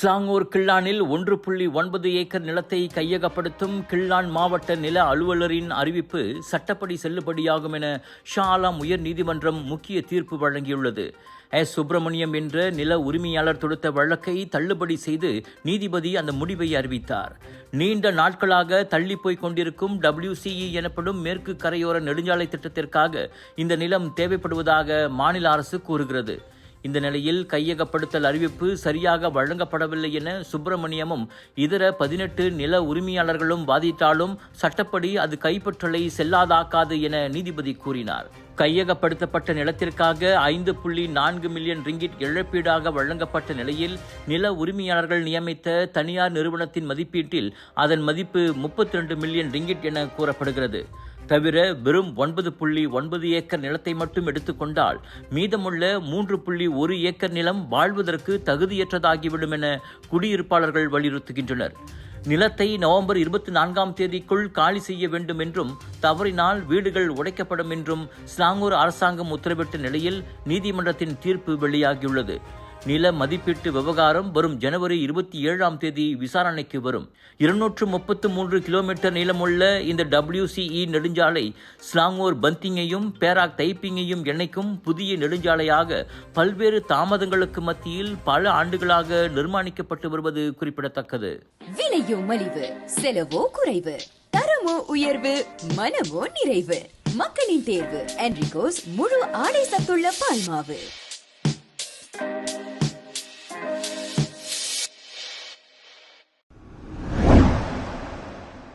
Selangor கிள்ளானில் 1.9 acre நிலத்தை கையகப்படுத்தும் Klang மாவட்ட நில அலுவலரின் அறிவிப்பு சட்டப்படி செல்லுபடியாகும் என ஷா ஆலம் உயர் நீதிமன்றம் முக்கிய தீர்ப்பு வழங்கியுள்ளது. சுப்பிரமணியம் என்ற நில உரிமையாளர் தொடுத்த வழக்கை தள்ளுபடி செய்து நீதிபதி அந்த முடிவை அறிவித்தார். நீண்ட நாட்களாக தள்ளிப்போய் கொண்டிருக்கும் WCE எனப்படும் மேற்கு கரையோர நெடுஞ்சாலை திட்டத்திற்காக இந்த நிலம் தேவைப்படுவதாக மாநில அரசு கூறுகிறது. இந்த நிலையில் கையகப்படுத்தல் அறிவிப்பு சரியாக வழங்கப்படவில்லை என சுப்பிரமணியமும் இதர 18 நில உரிமையாளர்களும் வாதிட்டாலும் சட்டப்படி அது கைப்பற்றலை செல்லாதாக்காது என நீதிபதி கூறினார். கையகப்படுத்தப்பட்ட நிலத்திற்காக 5.4 மில்லியன் ரிங்கிட் இழப்பீடாக வழங்கப்பட்ட நிலையில் நில உரிமையாளர்கள் நியமித்த தனியார் நிறுவனத்தின் மதிப்பீட்டில் அதன் மதிப்பு 32 மில்லியன் ரிங்கிட் என கூறப்படுகிறது. தவிர வெறும் 9.9 ஏக்கர் நிலத்தை மட்டும் எடுத்துக்கொண்டால் மீதமுள்ள 3.1 ஏக்கர் நிலம் வாழ்வதற்கு தகுதியற்றதாகிவிடும் என குடியிருப்பாளர்கள் வலியுறுத்துகின்றனர். நிலத்தை நவம்பர் 24ஆம் தேதிக்குள் காலி செய்ய வேண்டும் என்றும் தவறினால் வீடுகள் உடைக்கப்படும் என்றும் ஸ்லாங்கூர் அரசாங்கம் உத்தரவிட்ட நிலையில் நீதிமன்றத்தின் தீர்ப்பு வெளியாகியுள்ளது. நில மதிப்பீட்டு விவகாரம் வரும் ஜனவரி 27ஆம் தேதி விசாரணைக்கு வரும். 233 கிலோமீட்டர் நீளமுள்ள இந்த WCE நெடுஞ்சாலை ஸ்லாங்கூர் பந்திங்கையும் பேராக் தைப்பிங்கையும் இணைக்கும் புதிய நெடுஞ்சாலையாக பல்வேறு தாமதங்களுக்கு மத்தியில் பல ஆண்டுகளாக நிர்மாணிக்கப்பட்டு வருவது குறிப்பிடத்தக்கது. விலையோ மலிவு, செலவோ குறைவு, தரமோ உயர்வு, மனமோ நிறைவு. மக்களின் தேர்வு என்ரிகோஸ் முழு ஆடை சத்துள்ள பால்மாவு.